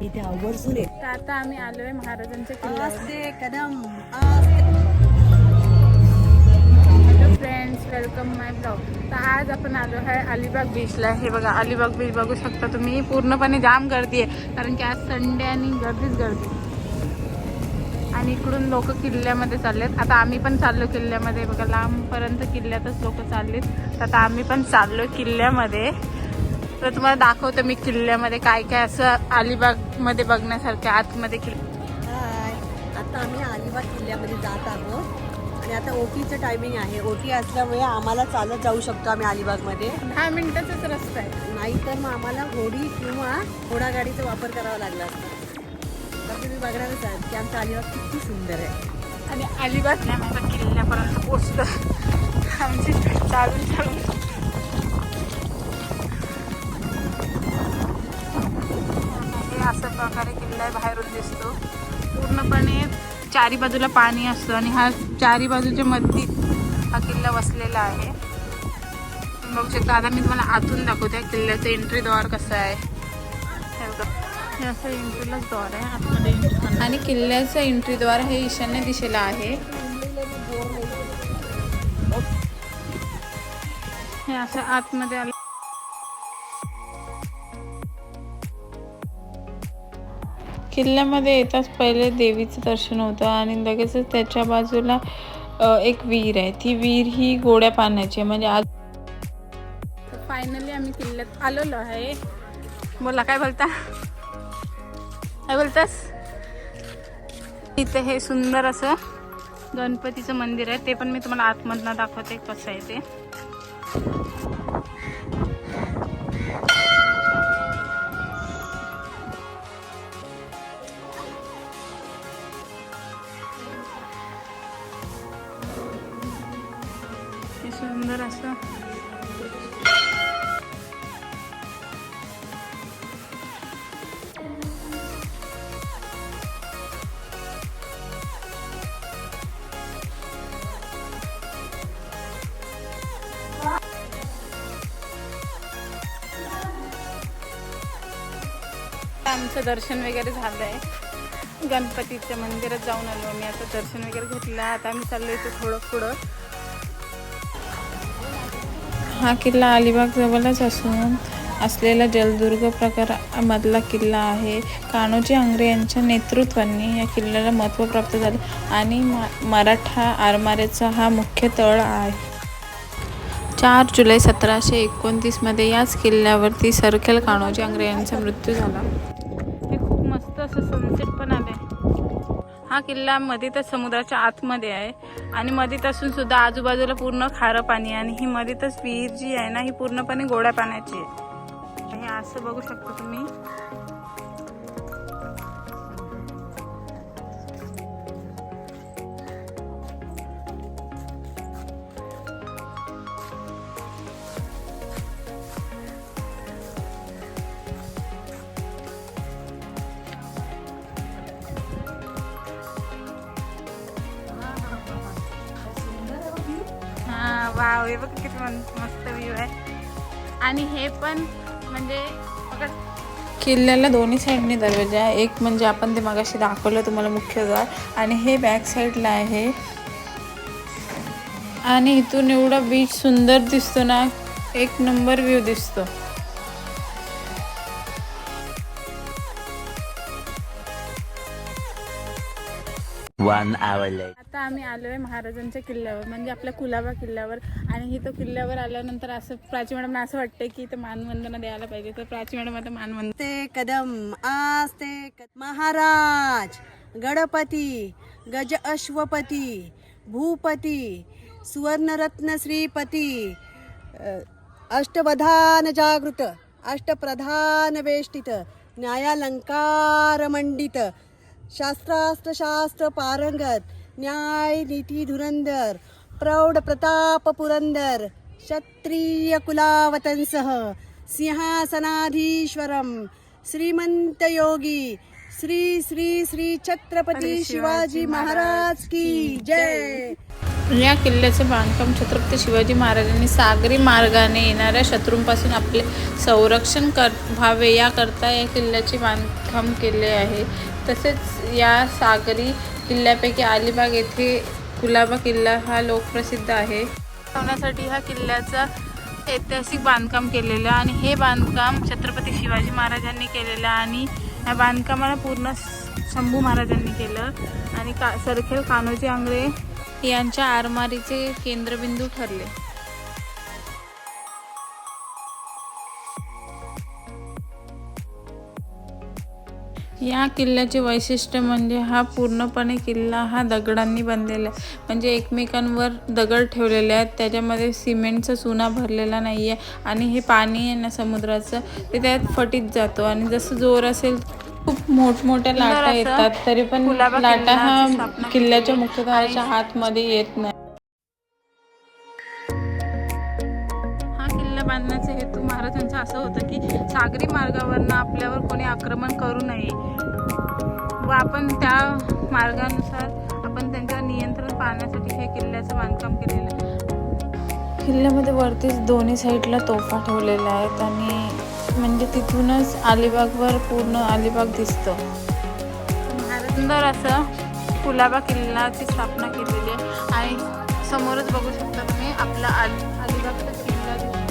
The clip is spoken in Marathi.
इथे आवर्जून येत. तर आता आम्ही आलोय महाराजांच्या किल्ल्यावर. हॅलो फ्रेंड्स, वेलकम माय ब्लॉग. तर आज आपण आलो आहे अलिबाग बीचला. हे बघा अलिबाग बीच बघू शकता तुम्ही. पूर्णपणे जाम गर्दी आहे कारण की आज संडे आणि गर्दीच गर्दी. आणि इकडून लोक किल्ल्यामध्ये चाललेत. आता आम्ही पण चाललो किल्ल्यामध्ये. बघा लांबपर्यंत किल्ल्यातच लोक चाललेत. तर आता आम्ही पण चाललो किल्ल्यामध्ये. तर तुम्हाला दाखवतो मी किल्ल्यामध्ये काय काय असं अलिबागमध्ये बघण्यासारखं आतमध्ये हाय, आता आम्ही अलिबाग किल्ल्यामध्ये जात आहोत आणि आता ओटीचं टायमिंग आहे. ओटी असल्यामुळे आम्हाला चालत जाऊ शकतो आम्ही अलिबागमध्ये. 10 मिनिटाचाच रस्ता आहे. नाहीतर मग आम्हाला होडी किंवा घोडागाडीचा वापर करावा लागला असता. तर तुम्ही बघणारच आहात की आमचा अलिबाग किती सुंदर आहे. आणि अलिबाग नाही माझा किल्ल्यापर्यंत पोचतो आमची चालून चालून. हे अशा प्रकारे किल्ला बाहेरून दिसतो. पूर्णपणे चारी बाजूला पाणी असतं आणि हा चारी बाजूच्या मध्ये हा किल्ला वसलेला आहे. तुम्ही बघू शकता. आता मी तुम्हाला आतून दाखवते किल्ल्याचं एंट्री द्वार कसं आहे. हे असं एंट्रीलाच द्वार आहे आतमध्ये एंट्री. आणि किल्ल्याचं एंट्री द्वार हे ईशान्य दिशेला आहे. हे असं आतमध्ये आलं. किल्ल्यामध्ये येताच पहिले देवीचं दर्शन होतं आणि लगेचच त्याच्या बाजूला एक विहीर आहे. ती विहीर ही गोड्या पाण्याची आहे. म्हणजे आज फायनली आम्ही किल्ल्यात आलेलो आहे. बोला काय बोलता, काय बोलतास. इथे हे सुंदर असं गणपतीचं मंदिर आहे. ते पण मी तुम्हाला आतमधनं दाखवते कसं आहे ते. हे सुंदर असं आमचं दर्शन वगैरे झालंय. गणपतीच्या मंदिरात जाऊन आलो आम्ही. आता दर्शन वगैरे घेतलं. आता आम्ही चाललो इथे थोडं पुढं. हा किल्ला अलिबाग जवळच असून असलेला जलदुर्ग प्रकारामधला किल्ला आहे. कान्होजी आंग्रे यांच्या नेतृत्वाने या किल्ल्याला महत्त्व प्राप्त झाले आणि मराठा आरमाराचा हा मुख्य तळ आहे. 4 जुलै 1729 मध्ये याच किल्ल्यावरती सरखेल कान्होजी आंग्रे यांचा मृत्यू झाला. हे खूप मस्त असं सनसेट पण आले. हा किल्ला मध्येतच समुद्राच्या आतमध्ये आहे आणि मध्येत असून सुद्धा आजूबाजूला पूर्ण खारं पाणी आहे. आणि ही मध्येतच विहीर जी आहे ना ही पूर्णपणे गोड्या पाण्याची आहे. हे असं बघू शकता तुम्ही. वाव, हे बघ किती मस्त व्ह्यू आहे. आणि हे पण म्हणजे किल्ल्याला दोन्ही साईडने दरवाजा आहे. एक म्हणजे आपण ते मगाशी दाखवलं तुम्हाला मुख्य द्वार आणि हे बॅक साईडला आहे. आणि इथून एवढा बीच सुंदर दिसतो ना, एक नंबर व्ह्यू दिसतो. आता आम्ही आलोय महाराजांच्या किल्ल्यावर म्हणजे आपल्या कुलाबा किल्ल्यावर. आणि इथं किल्ल्यावर आल्यानंतर असं प्राची मॅडमना असं वाटतंय की इथं मानवंदना द्यायला पाहिजे. तर प्राची मॅडम आता मानवंदना. ते कदम आस्ते महाराज गणपती गज अश्वपती भूपती सुवर्णरत्न श्रीपती अष्टवधान जागृत अष्टप्रधान वेष्टित न्यायालंकार मंडित शास्त्रास्त्र शास्त्र पारंगत न्याय नीती धुरंधर प्रौढ प्रताप पुरंदर क्षत्रिय कुलावतंसह सिंहासनाधीश्वरम श्रीमंत योगी श्री श्री श्री छत्रपती शिवाजी महाराज की जय. या किल्ल्याचे बांधकाम छत्रपती शिवाजी महाराजांनी सागरी मार्गाने येणाऱ्या शत्रूंपासून आपले संरक्षण व्हावे याकरता या किल्ल्याचे बांधकाम केले आहे. तसेच या सागरी किल्ल्यापैकी अलिबाग येथे कुलाबा किल्ला हा लोकप्रसिद्ध आहे. ठेवण्यासाठी ह्या किल्ल्याचा ऐतिहासिक बांधकाम केलेलं आणि हे बांधकाम छत्रपती शिवाजी महाराजांनी केलेलं आणि या बांधकामाला पूर्ण शंभू महाराजांनी केलं आणि सरखेल कान्होजी आंग्रे यांच्या आरमारीचे केंद्रबिंदू ठरले. या किल्ल्याचे वैशिष्ट्य म्हणजे हा पूर्णपणे किल्ला हा दगडांनी बनलेला आहे. म्हणजे एकमेकांवर दगड ठेवलेले आहेत, त्याच्यामध्ये सिमेंटचा चुना भरलेला नाही आहे आणि हे पाणी आहे ना समुद्राचं ते त्यात फटीत जातो आणि जसं जोर असेल खूप मोठमोठ्या लाटा येतात तरी पण लाटा हा किल्ल्याच्या मुख्यद्वाराच्या आतमध्ये येत नाही. हा किल्ला बांधण्याचा हेतू महाराजांचा असं होतं की सागरी मार्गावरनं आपल्यावर कोणी आक्रमण करू नये व आपण त्या मार्गानुसार आपण त्यांच्यावर नियंत्रण पाहण्यासाठी हे किल्ल्याचं बांधकाम केलेलं आहे. किल्ल्यामध्ये वरतीच दोन्ही साईडला तोफा ठेवलेल्या आहेत आणि म्हणजे तिथूनच अलिबागवर पूर्ण अलिबाग दिसतं. सुंदर असं कुलाबा किल्ल्याची स्थापना केलेली आहे आणि समोरच बघू शकता तुम्ही आपला अलिबागचा किल्ला दिसतो.